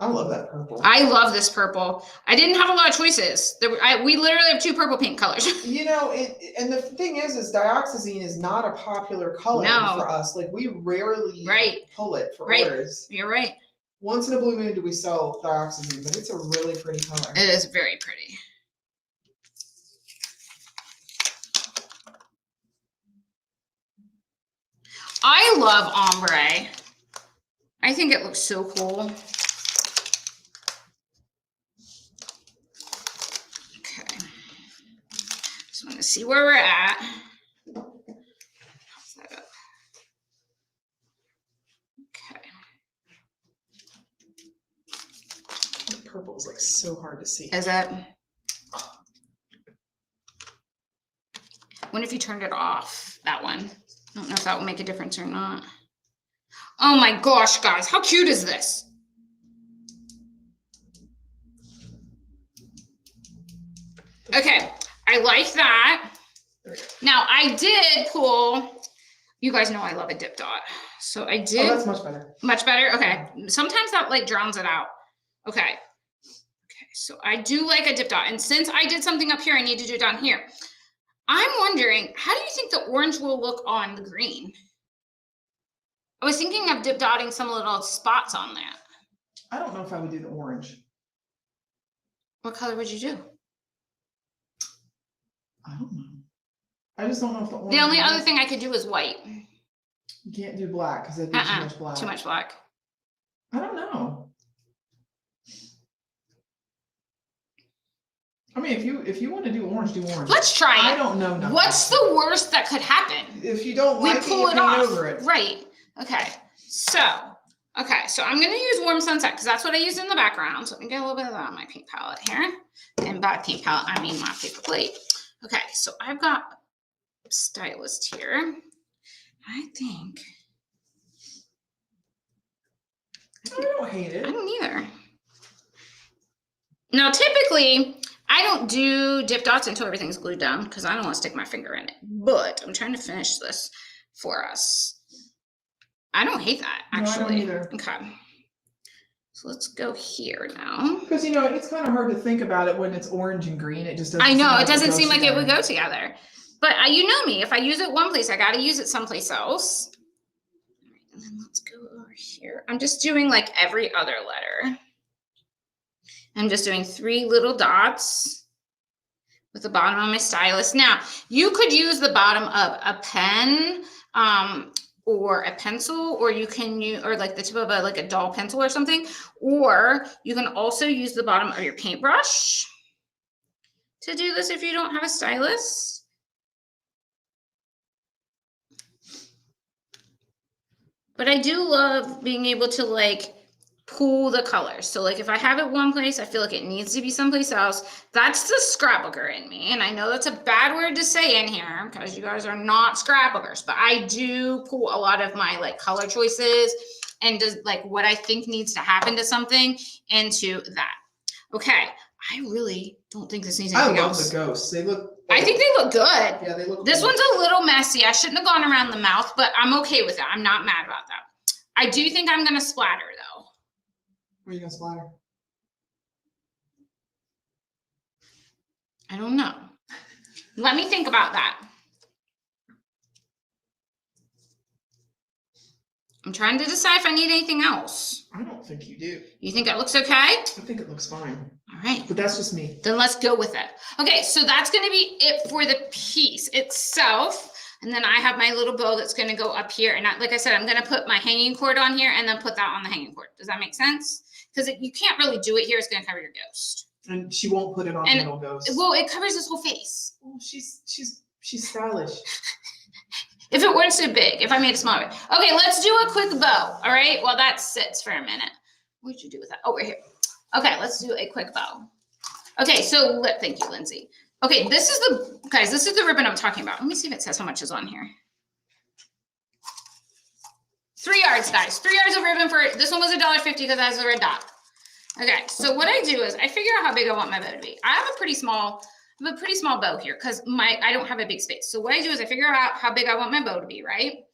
A: I love that purple.
B: I love this purple. I didn't have a lot of choices. We literally have 2 purple paint colors.
A: You know, and the thing is dioxazine is not a popular color for us. Like we rarely pull it for orders.
B: You're right.
A: Once in a blue moon do we sell dioxazine, but it's a really pretty color.
B: It is very pretty. I love ombre. I think it looks so cool. Okay. Just want to see where we're at. That up. Okay.
A: The purple is like so hard to see.
B: Is it? What if you turned it off? That one. I don't know if that will make a difference or not. Oh my gosh, guys, how cute is this? Okay, I like that. Now, I did pull, you guys know I love a dip dot. So I did.
A: Oh, that's much better.
B: Much better? Okay. Sometimes that like drowns it out. Okay. Okay, so I do like a dip dot. And since I did something up here, I need to do it down here. I'm wondering, how do you think the orange will look on the green? I was thinking of dip dotting some little spots on that.
A: I don't know if I would do the orange.
B: What color would you do?
A: I don't know. I just don't know if the orange.
B: The only other thing I could do is white.
A: You can't do black because it'd be too much black.
B: Too much black.
A: I don't know. I mean, if you want to do orange, do orange.
B: Let's try it.
A: I don't know nothing.
B: What's the worst that could happen?
A: If you don't like
B: pull
A: it,
B: it off.
A: over it.
B: Right. Okay. So I'm going to use Warm Sunset because that's what I used in the background. So let me get a little bit of that on my paint palette here. And by paint palette, I mean my paper plate. Okay, so I've got Stylist here. I think.
A: I don't hate it.
B: I don't either. Now, typically, I don't do dip dots until everything's glued down because I don't want to stick my finger in it. But I'm trying to finish this for us. I don't hate that, actually.
A: No, I don't either.
B: Okay. So let's go here now.
A: Because, you know, it's kind of hard to think about it when it's orange and green. It just doesn't
B: I know,
A: like
B: it doesn't seem like it would go together. But you know me, if I use it one place, I got to use it someplace else. All right, and then let's go over here. I'm just doing like every other letter. I'm just doing 3 little dots with the bottom of my stylus. Now, you could use the bottom of a pen or a pencil, or you can use, or like the tip of a dull pencil or something, or you can also use the bottom of your paintbrush to do this if you don't have a stylus. But I do love being able to like pull the colors. So like if I have it one place, I feel like it needs to be someplace else. That's the scrapbooker in me. And I know that's a bad word to say in here because you guys are not scrapbookers, but I do pull a lot of my like color choices and just like what I think needs to happen to something into that. Okay. I really don't think this needs anything else.
A: I love the ghosts. They look.
B: I think they look good.
A: Yeah, they look.
B: This
A: good.
B: one's a little messy. I shouldn't have gone around the mouth, but I'm okay with it. I'm not mad about that. I do think I'm going to splatter though.
A: Where are you going to splatter?
B: I don't know. Let me think about that. I'm trying to decide if I need anything else.
A: I don't think you do.
B: You think it looks okay?
A: I think it looks fine.
B: All right.
A: But that's just me.
B: Then let's go with it. Okay, so that's going to be it for the piece itself. And then I have my little bow that's going to go up here. And like I said, I'm going to put my hanging cord on here and then put that on the hanging cord. Does that make sense? Because you can't really do it here. It's going to cover your ghost.
A: And she won't put it on the little ghost.
B: Well, it covers his whole face.
A: Well, she's stylish.
B: If it weren't so big, if I made it smaller. Okay, let's do a quick bow. All right, well, that sits for a minute. What did you do with that? Oh, right here. Okay, let's do a quick bow. Okay, so thank you, Lindsay. Okay, this is the ribbon I'm talking about. Let me see if it says how much is on here. 3 yards, guys. 3 yards of ribbon for, this one was $1.50 because it has a red dot. Okay, so what I do is I figure out how big I want my bow to be. I have a pretty small bow here because I don't have a big space. So what I do is I figure out how big I want my bow to be, right?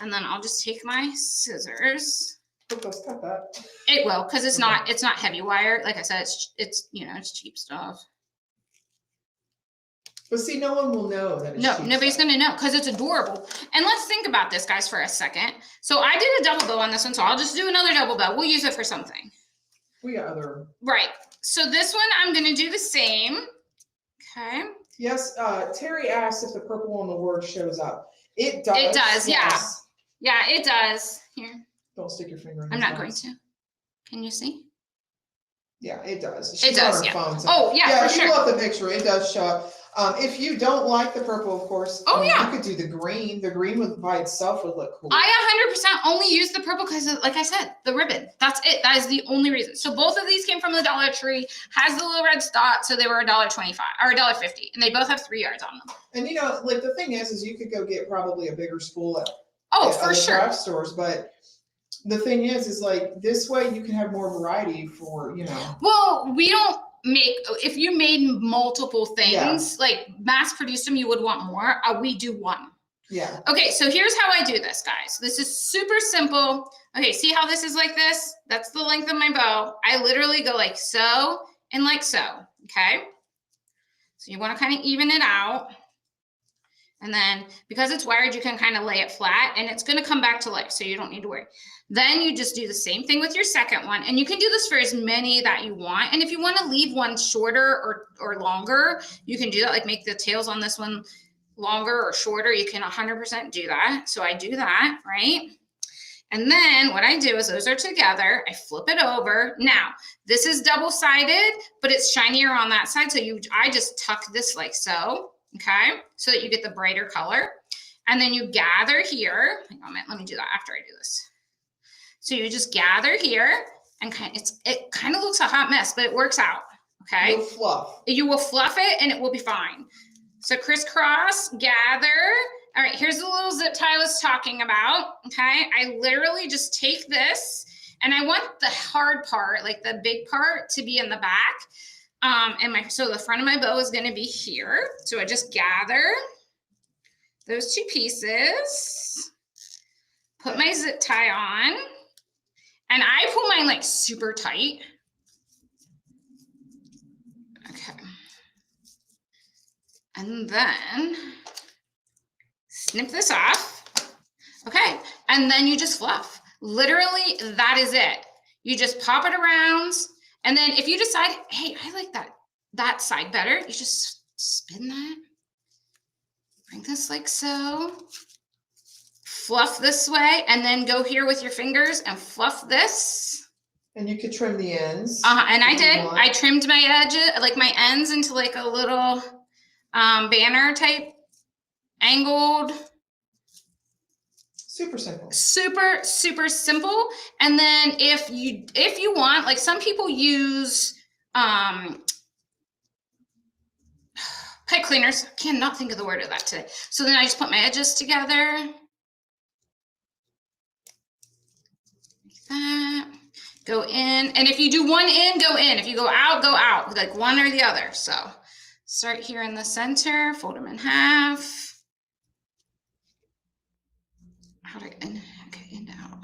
B: And then I'll just take my scissors.
A: Cut that.
B: It will, because it's not heavy wire. Like I said, it's cheap stuff.
A: But see, no one will know that it's cheap
B: nobody's
A: stuff.
B: going to know because it's adorable. And let's think about this, guys, for a second. So I did a double bow on this one, so I'll just do another double bow. We'll use it for something.
A: We got other.
B: Right. So this one, I'm going to do the same. Okay.
A: Yes, Terry asked if the purple on the word shows up. It does.
B: It does,
A: yes.
B: yeah. Yeah, it does. Here.
A: Don't stick your finger in
B: I'm
A: his
B: not going
A: eyes.
B: to. Can you see?
A: Yeah, it does.
B: It does, yeah.
A: Phone, so.
B: Oh, yeah, for
A: if
B: sure.
A: you love the picture, it does show up. If you don't like the purple, of course, you could do the green. The green by itself would look cool.
B: I 100% only use the purple because, like I said, the ribbon. That's it. That is the only reason. So both of these came from the Dollar Tree. Has the little red dot, so they were $1.25 or $1.50, and they both have 3 yards on them.
A: And like the thing is you could go get probably a bigger spool at
B: for sure
A: craft stores, but the thing is like this way you can have more variety for
B: Well, we don't make, if you made multiple things like mass produced them, you would want more. We do one.
A: Yeah.
B: Okay, so here's how I do this, guys. This is super simple. Okay, see how this is like this? That's the length of my bow. I literally go like so and like so. Okay. So you want to kind of even it out. And then because it's wired, you can kind of lay it flat and it's going to come back to life. So you don't need to worry. Then you just do the same thing with your second one. And you can do this for as many that you want. And if you want to leave one shorter or longer, you can do that. Like make the tails on this one longer or shorter. You can 100% do that. So I do that, right? And then what I do is those are together. I flip it over. Now, this is double-sided, but it's shinier on that side. So I just tuck this like so, okay? So that you get the brighter color. And then you gather here. Hang on a minute, let me do that after I do this. So you just gather here and it kind of looks a hot mess, but it works out, okay?
A: You'll fluff.
B: You will fluff it and it will be fine. So crisscross, gather. All right, here's the little zip tie I was talking about, okay? I literally just take this and I want the hard part, like the big part, to be in the back. So the front of my bow is gonna be here. So I just gather those two pieces, put my zip tie on, and I pull mine like super tight. Okay. And then snip this off. Okay. And then you just fluff. Literally, that is it. You just pop it around. And then if you decide, hey, I like that side better, you just spin that. Bring this like so. Fluff this way, and then go here with your fingers and fluff this.
A: And you could trim the ends.
B: And I did. I trimmed my edges, like my ends, into like a little banner type angled.
A: Super simple.
B: Super, super simple. And then if you want, like some people use pipe cleaners. Cannot think of the word of that today. So then I just put my edges together. That. Go in, and if you do one in, go in. If you go out, like one or the other. So start here in the center, fold them in half. How do I end? Okay, in out.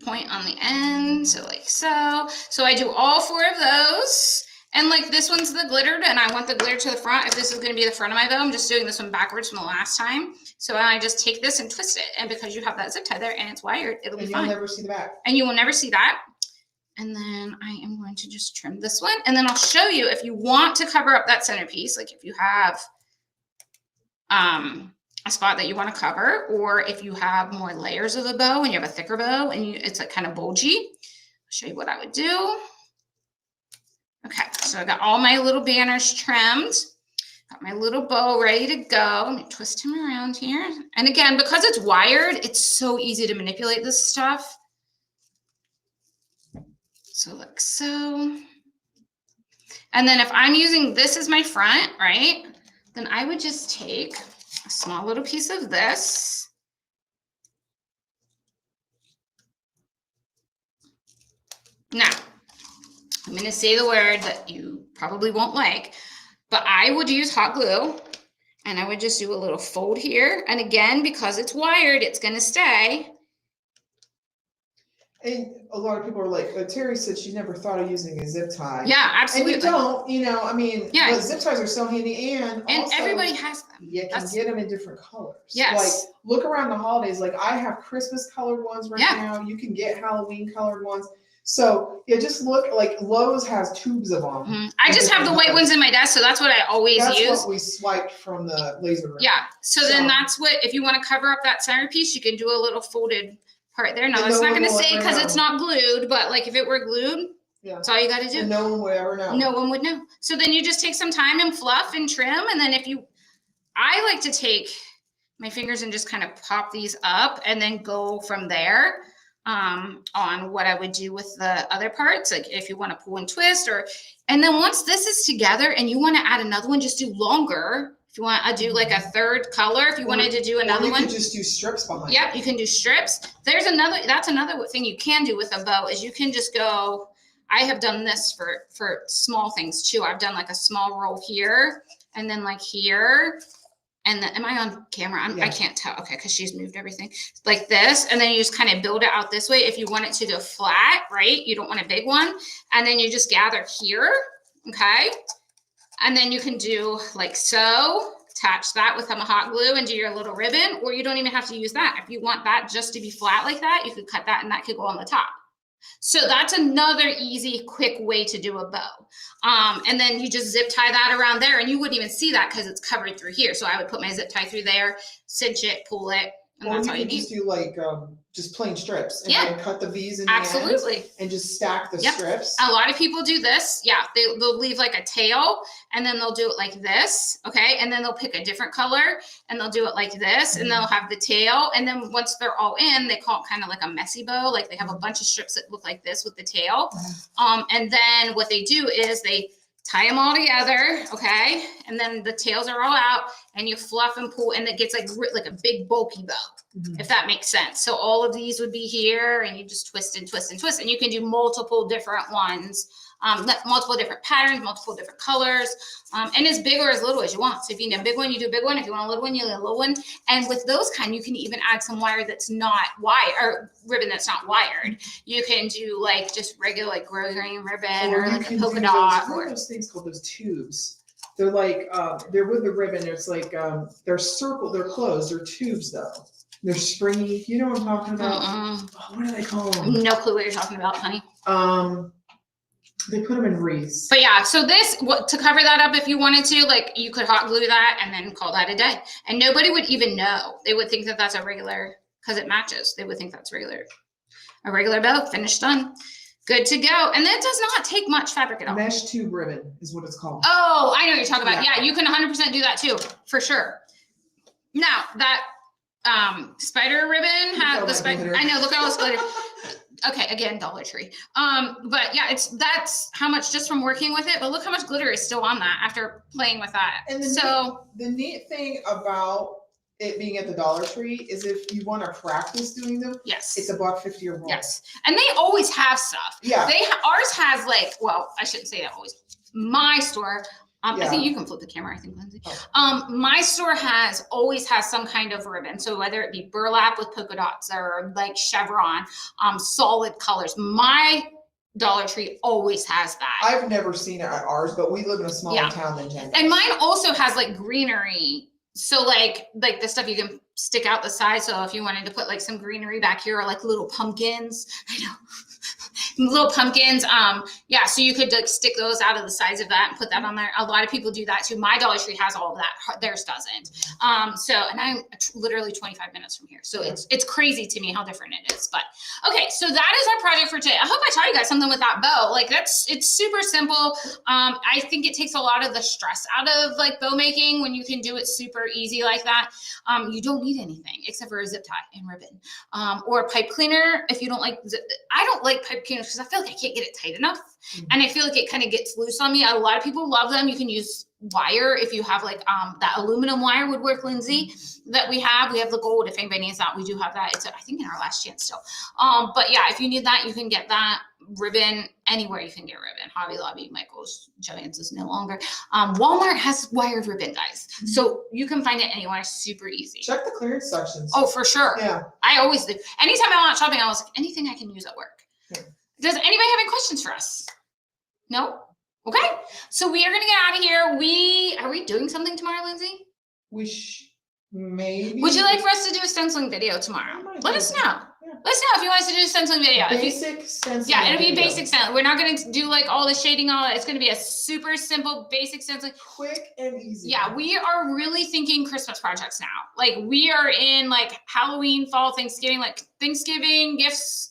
B: Point on the end, so like so. So I do all 4 of those. And like this one's the glittered, and I want the glitter to the front. If this is gonna be the front of my bow, I'm just doing this one backwards from the last time. So I just take this and twist it. And because you have that zip tie there and it's wired, it'll be fine.
A: And you'll never see the back.
B: And you will never see that. And then I am going to just trim this one. And then I'll show you if you want to cover up that centerpiece, like if you have a spot that you want to cover, or if you have more layers of the bow and you have a thicker bow and it's like kind of bulgy, I'll show you what I would do. Okay, so I got all my little banners trimmed. Got my little bow ready to go. Let me twist him around here. And again, because it's wired, it's so easy to manipulate this stuff. So like so. And then if I'm using this as my front, right, then I would just take a small little piece of this. Now, I'm going to say the word that you probably won't like, but I would use hot glue, and I would just do a little fold here. And again, because it's wired, it's going to stay.
A: And a lot of people are like, Terry said she never thought of using a zip tie.
B: Yeah, absolutely.
A: And you don't, I mean,
B: yeah.
A: Zip ties are so handy, and also,
B: everybody has them.
A: You can get them in different colors.
B: Yes.
A: Like, look around the holidays. Like, I have Christmas colored ones right now. You can get Halloween colored ones. So it just look like Lowe's has tubes of them.
B: Mm-hmm. I just have the white ones in my desk, so that's what I always use.
A: That's what we swiped from the laser room.
B: Yeah. So then that's what, if you want to cover up that centerpiece, you can do a little folded part there. Now, that's not going to say because it's not glued, but like if it were glued, that's all you got to do.
A: And no one would ever know.
B: No one would know. So then you just take some time and fluff and trim. And then I like to take my fingers and just kind of pop these up and then go from there. On what I would do with the other parts, like if you want to pull and twist, and then once this is together and you want to add another one, just do longer. If you want to do like a third color, if you wanted to do another one,
A: you can just do strips behind.
B: Yep, you can do strips. That's another thing you can do with a bow is you can just go. I have done this for small things too. I've done like a small roll here and then like here. And then, am I on camera? I can't tell. Okay, because she's moved everything like this. And then you just kind of build it out this way. If you want it to go flat, right? You don't want a big one. And then you just gather here, okay? And then you can do like so. Attach that with some hot glue and do your little ribbon. Or you don't even have to use that. If you want that just to be flat like that, you could cut that and that could go on the top. So that's another easy, quick way to do a bow. And then you just zip tie that around there and you wouldn't even see that because it's covered through here. So I would put my zip tie through there, cinch it, pull it, And
A: or
B: that's
A: you
B: all you
A: could
B: need.
A: just do like just plain strips and
B: Yeah.
A: then cut the V's in the
B: Absolutely.
A: ends and just stack the
B: Yep.
A: strips.
B: A lot of people do this. Yeah, they'll leave like a tail and then they'll do it like this, okay? And then they'll pick a different color and they'll do it like this and they'll have the tail. And then once they're all in, they call it kind of like a messy bow. Like they have a bunch of strips that look like this with the tail. And then what they do is they tie them all together, okay? And then the tails are all out and you fluff and pull and it gets like a big bulky bow. If that makes sense. So all of these would be here and you just twist and twist and twist and you can do multiple different ones, multiple different patterns, multiple different colors, and as big or as little as you want. So if you need a big one, you do a big one. If you want a little one, you do a little one. And with those kind, you can even add some wire that's not wired or ribbon that's not wired. You can do like just regular like grosgrain ribbon or like a polka dot.
A: What are those things called? Those tubes. They're like they're with the ribbon. It's like they're closed. They're tubes though. They're springy. You know what I'm talking about? Oh, what do they call them?
B: No clue what you're talking about, honey.
A: They put them in wreaths.
B: But yeah, so to cover that up, if you wanted to, like you could hot glue that and then call that a day. And nobody would even know. They would think that that's a regular, because it matches. They would think that's a regular bow, finished, done. Good to go. And that does not take much fabric at all.
A: Mesh tube ribbon is what it's called.
B: Oh, I know what you're talking about. Yeah, you can 100% do that too, for sure. Now that spider ribbon has the spider. I know, look at all this glitter. Okay, again, Dollar Tree. But yeah, that's how much just from working with it. But look how much glitter is still on that after playing with that.
A: And the neat thing about it being at the Dollar Tree is if you want to practice doing them,
B: yes,
A: it's $1.50 a roll.
B: Yes, and they always have stuff.
A: Yeah,
B: ours has like, well, I shouldn't say that always. My store. I think you can flip the camera, I think, Lindsay. My store always has some kind of ribbon. So whether it be burlap with polka dots or like chevron, solid colors. My Dollar Tree always has that.
A: I've never seen it at ours, but we live in a smaller town than Jen.
B: And mine also has like greenery. So like the stuff you can stick out the side. So if you wanted to put like some greenery back here or like little pumpkins, I know. Little pumpkins, yeah, so you could like stick those out of the sides of that and put that on there. A lot of people do that too. My Dollar Tree has all of that. Theirs doesn't. And I'm literally 25 minutes from here. So it's crazy to me how different it is. But okay, so that is our project for today. I hope I taught you guys something with that bow. Like it's super simple. I think it takes a lot of the stress out of like bow making when you can do it super easy like that. You don't need anything except for a zip tie and ribbon, or a pipe cleaner. If you don't like, I don't like pipe cleaners because I feel like I can't get it tight enough. And I feel like it kind of gets loose on me. A lot of people love them. You can use wire if you have like that aluminum wire would work, Lindsay, that we have the gold. If anybody needs that, we do have that. It's I think in our last chance still. But yeah, if you need that, you can get that. Ribbon anywhere you can get ribbon. Hobby Lobby, Michael's, Joann's is no longer. Walmart has wired ribbon, guys, so you can find it anywhere super easy.
A: Check the clearance sections.
B: Oh, for sure.
A: Yeah,
B: I always do. Anytime I went shopping, I was like, anything I can use at work. Does anybody have any questions for us? No? Okay. So we are going to get out of here. Are we doing something tomorrow, Lindsay?
A: Maybe.
B: Would you like for us to do a stenciling video tomorrow? Let us know. Yeah. Let us know if you want us to do a stenciling video.
A: Basic stenciling.
B: Yeah, it'll be basic stenciling. We're not going to do like all the shading, all that. It's going to be a super simple basic stenciling.
A: Quick and easy.
B: Yeah, we are really thinking Christmas projects now. Like we are in like Halloween, fall, Thanksgiving, like Thanksgiving gifts,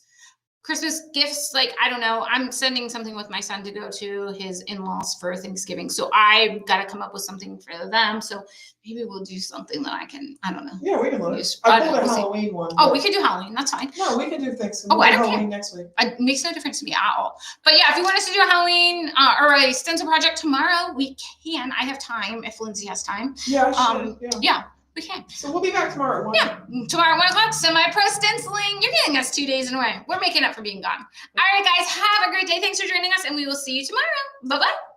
B: Christmas gifts, like, I don't know. I'm sending something with my son to go to his in-laws for Thanksgiving. So I've got to come up with something for them. So maybe we'll do something that I don't know.
A: Yeah, we can look. I pulled a Halloween one.
B: Oh, we could do Halloween. That's fine.
A: No, we can do Thanksgiving.
B: Oh, I don't
A: Halloween
B: care.
A: Next week.
B: It makes no difference to me at all. But yeah, if you want us to do a Halloween or a stencil project tomorrow, we can. I have time if Lindsay has time.
A: Yeah, sure.
B: Yeah. We can.
A: So we'll be back tomorrow at 1.
B: Yeah, tomorrow at 1 o'clock, semi-pro stenciling. You're getting us 2 days in a row. We're making up for being gone. All right, guys, have a great day. Thanks for joining us, and we will see you tomorrow. Bye-bye.